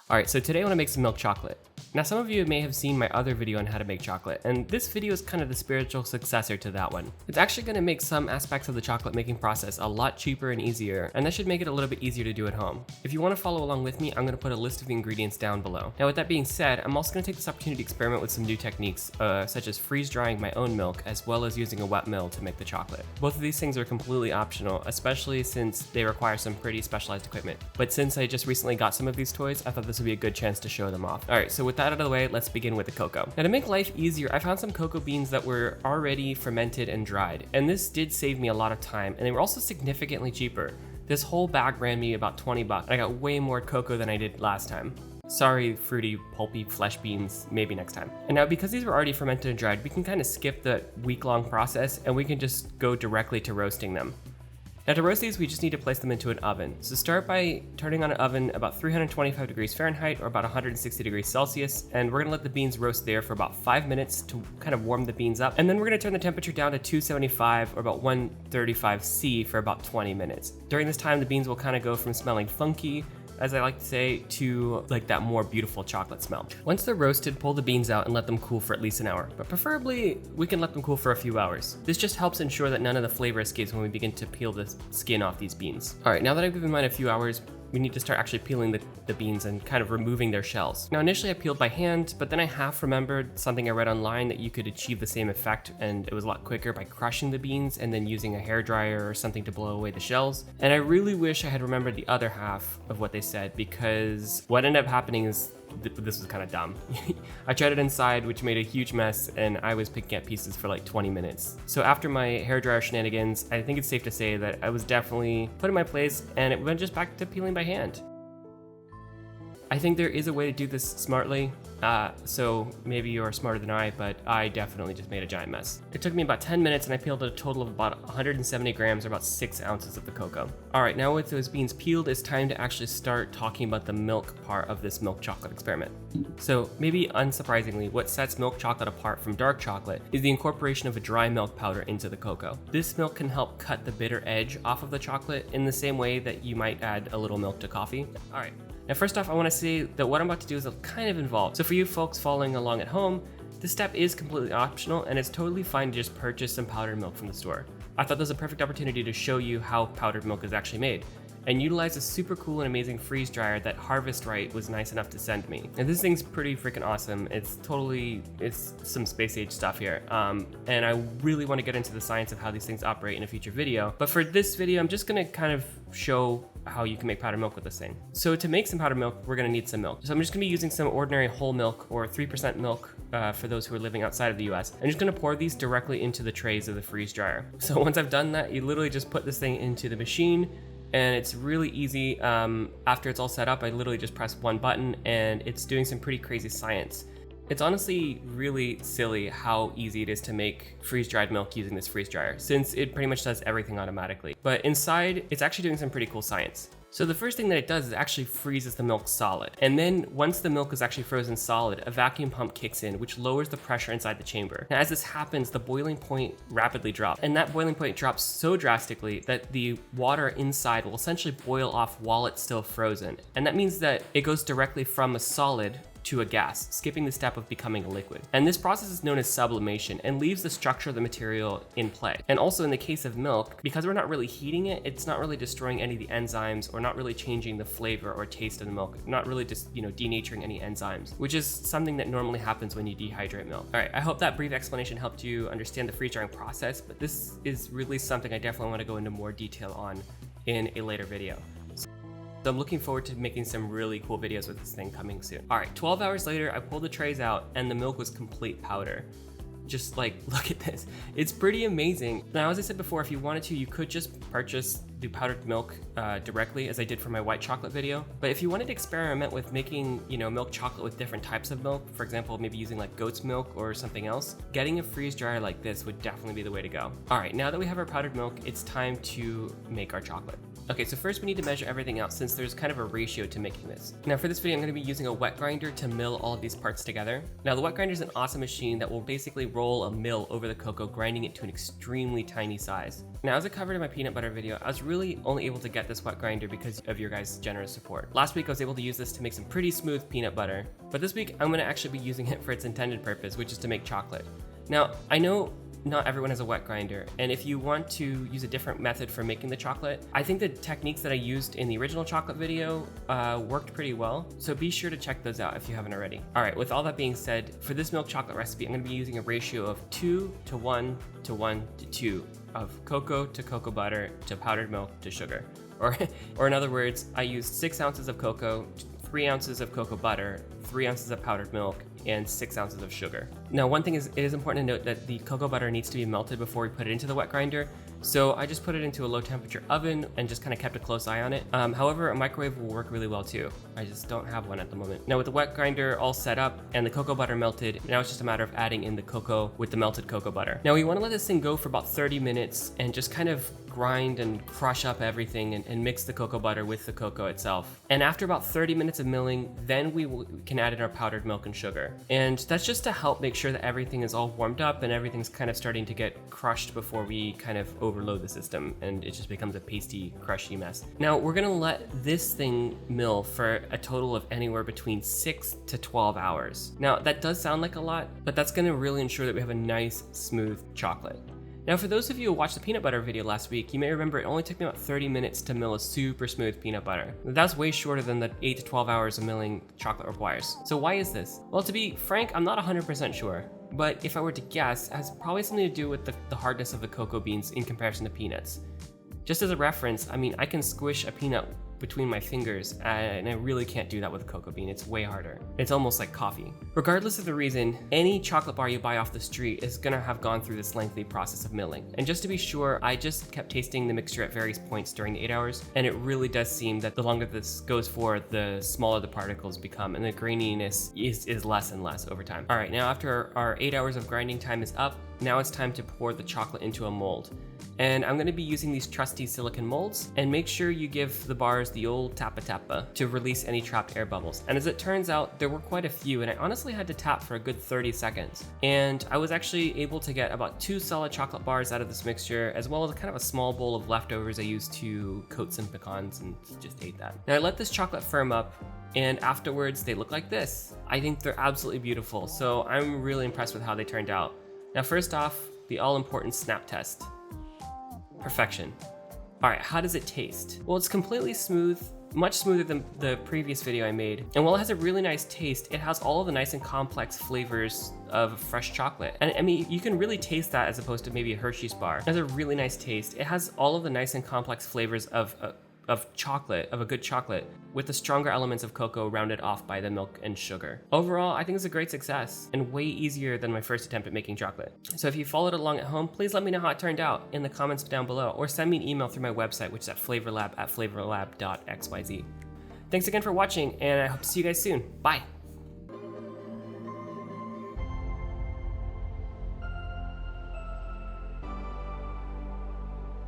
Alright, so today I want to make some milk chocolate. Now some of you may have seen my other video on how to make chocolate, and this video is kind of the spiritual successor to that one. It's actually going to make some aspects of the chocolate making process a lot cheaper and easier, and that should make it a little bit easier to do at home. If you want to follow along with me, I'm going to put a list of the ingredients down below. Now with that being said, I'm also going to take this opportunity to experiment with some new techniques, such as freeze drying my own milk, as well as using a wet mill to make the chocolate. Both of these things are completely optional, especially since they require some pretty specialized equipment. But since I just recently got some of these toys, I thought this would be a good chance to show them off. Alright, so with that out of the way, let's begin with the cocoa. Now to make life easier, I found some cocoa beans that were already fermented and dried, and this did save me a lot of time, and they were also significantly cheaper. This whole bag ran me about 20 bucks, and I got way more cocoa than I did last time. Sorry, fruity, pulpy flesh beans, maybe next time. And now because these were already fermented and dried, we can kind of skip the week-long process, and we can just go directly to roasting them. Now to roast these, we just need to place them into an oven. So start by turning on an oven about 325 degrees Fahrenheit or about 160 degrees Celsius, and we're gonna let the beans roast there for about 5 minutes to kind of warm the beans up. And then we're gonna turn the temperature down to 275 or about 135 C for about 20 minutes. During this time, the beans will kind of go from smelling funky, as I like to say, to like that more beautiful chocolate smell. Once they're roasted, pull the beans out and let them cool for at least an hour, but preferably we can let them cool for a few hours. This just helps ensure that none of the flavor escapes when we begin to peel the skin off these beans. All right, now that I've given mine a few hours, we need to start actually peeling the beans and kind of removing their shells. Now initially I peeled by hand, but then I half remembered something I read online that you could achieve the same effect, and it was a lot quicker by crushing the beans and then using a hairdryer or something to blow away the shells. And I really wish I had remembered the other half of what they said, because what ended up happening is this was kind of dumb. I tried it inside, which made a huge mess, and I was picking at pieces for like 20 minutes. So after my hairdryer shenanigans, I think it's safe to say that I was definitely put in my place, and it went just back to peeling by hand. I think there is a way to do this smartly, so maybe you're smarter than I, but I definitely just made a giant mess. It took me about 10 minutes and I peeled a total of about 170 grams or about 6 ounces of the cocoa. Alright, now with those beans peeled, it's time to actually start talking about the milk part of this milk chocolate experiment. So maybe unsurprisingly, what sets milk chocolate apart from dark chocolate is the incorporation of a dry milk powder into the cocoa. This milk can help cut the bitter edge off of the chocolate in the same way that you might add a little milk to coffee. Alright. Now first off, I want to say that what I'm about to do is kind of involved. So for you folks following along at home, this step is completely optional and it's totally fine to just purchase some powdered milk from the store. I thought this was a perfect opportunity to show you how powdered milk is actually made, and utilize a super cool and amazing freeze dryer that Harvest Right was nice enough to send me. And this thing's pretty freaking awesome. It's some space age stuff here. And I really want to get into the science of how these things operate in a future video. But for this video, I'm just gonna kind of show how you can make powdered milk with this thing. So to make some powdered milk, we're gonna need some milk. So I'm just gonna be using some ordinary whole milk or 3% milk for those who are living outside of the US. I'm just gonna pour these directly into the trays of the freeze dryer. So once I've done that, you literally just put this thing into the machine, and it's really easy. After it's all set up, I literally just press one button and it's doing some pretty crazy science. It's honestly really silly how easy it is to make freeze-dried milk using this freeze dryer, since it pretty much does everything automatically. But inside, it's actually doing some pretty cool science. So the first thing that it does is actually freezes the milk solid. And then once the milk is actually frozen solid, a vacuum pump kicks in, which lowers the pressure inside the chamber. Now as this happens, the boiling point rapidly drops. And that boiling point drops so drastically that the water inside will essentially boil off while it's still frozen. And that means that it goes directly from a solid to a gas, skipping the step of becoming a liquid. And this process is known as sublimation and leaves the structure of the material in play. And also in the case of milk, because we're not really heating it, it's not really destroying any of the enzymes or not really changing the flavor or taste of the milk, not really just, denaturing any enzymes, which is something that normally happens when you dehydrate milk. All right, I hope that brief explanation helped you understand the freeze drying process, but this is really something I definitely want to go into more detail on in a later video. So I'm looking forward to making some really cool videos with this thing coming soon. All right, 12 hours later, I pulled the trays out and the milk was complete powder. Just like, look at this. It's pretty amazing. Now, as I said before, if you wanted to, you could just purchase the powdered milk directly, as I did for my white chocolate video. But if you wanted to experiment with making, milk chocolate with different types of milk, for example, maybe using like goat's milk or something else, getting a freeze dryer like this would definitely be the way to go. All right, now that we have our powdered milk, it's time to make our chocolate. Okay, so first we need to measure everything out since there's kind of a ratio to making this. Now for this video, I'm going to be using a wet grinder to mill all of these parts together. Now the wet grinder is an awesome machine that will basically roll a mill over the cocoa, grinding it to an extremely tiny size. Now as I covered in my peanut butter video, I was really only able to get this wet grinder because of your guys' generous support. Last week I was able to use this to make some pretty smooth peanut butter, but this week I'm going to actually be using it for its intended purpose, which is to make chocolate. Now I know not everyone has a wet grinder, and if you want to use a different method for making the chocolate, I think the techniques that I used in the original chocolate video worked pretty well, so be sure to check those out if you haven't already. Alright, with all that being said, for this milk chocolate recipe, I'm going to be using a ratio of 2 to 1 to 1 to 2 of cocoa to cocoa butter to powdered milk to sugar. Or in other words, I used 6 ounces of cocoa, 3 ounces of cocoa butter, 3 ounces of powdered milk, and 6 ounces of sugar. Now one thing is, it is important to note that the cocoa butter needs to be melted before we put it into the wet grinder, so I just put it into a low temperature oven and just kind of kept a close eye on it. However, a microwave will work really well too. I just don't have one at the moment. Now with the wet grinder all set up and the cocoa butter melted, now it's just a matter of adding in the cocoa with the melted cocoa butter. Now we want to let this thing go for about 30 minutes and just kind of grind and crush up everything and mix the cocoa butter with the cocoa itself. And after about 30 minutes of milling, then we can add in our powdered milk and sugar. And that's just to help make sure that everything is all warmed up and everything's kind of starting to get crushed before we kind of overload the system and it just becomes a pasty, crushy mess. Now we're gonna let this thing mill for a total of anywhere between 6 to 12 hours. Now that does sound like a lot, but that's gonna really ensure that we have a nice, smooth chocolate. Now for those of you who watched the peanut butter video last week, you may remember it only took me about 30 minutes to mill a super smooth peanut butter. That's way shorter than the 8 to 12 hours of milling chocolate requires. So why is this? Well, to be frank, I'm not 100% sure, but if I were to guess, it has probably something to do with the hardness of the cocoa beans in comparison to peanuts. Just as a reference, I mean, I can squish a peanut between my fingers and I really can't do that with a cocoa bean. It's way harder. It's almost like coffee. Regardless of the reason, any chocolate bar you buy off the street is gonna have gone through this lengthy process of milling. And just to be sure, I just kept tasting the mixture at various points during the 8 hours, and it really does seem that the longer this goes for, the smaller the particles become and the graininess is less and less over time. All right, now after our 8 hours of grinding time is up, now it's time to pour the chocolate into a mold. And I'm going to be using these trusty silicone molds, and make sure you give the bars the old tappa to release any trapped air bubbles. And as it turns out, there were quite a few, and I honestly had to tap for a good 30 seconds. And I was actually able to get about 2 solid chocolate bars out of this mixture, as well as kind of a small bowl of leftovers I used to coat some pecans and just ate that. Now I let this chocolate firm up, and afterwards they look like this. I think they're absolutely beautiful, so I'm really impressed with how they turned out. Now first off, the all-important snap test. Perfection. All right, how does it taste? Well, it's completely smooth, much smoother than the previous video I made. And while it has a really nice taste, it has all of the nice and complex flavors of fresh chocolate. And I mean, you can really taste that as opposed to maybe a Hershey's bar. It has a really nice taste. It has all of the nice and complex flavors of chocolate, of a good chocolate, with the stronger elements of cocoa rounded off by the milk and sugar. Overall, I think it's a great success and way easier than my first attempt at making chocolate. So if you followed along at home, please let me know how it turned out in the comments down below, or send me an email through my website, which is at flavorlab@flavorlab.xyz. Thanks again for watching, and I hope to see you guys soon. Bye!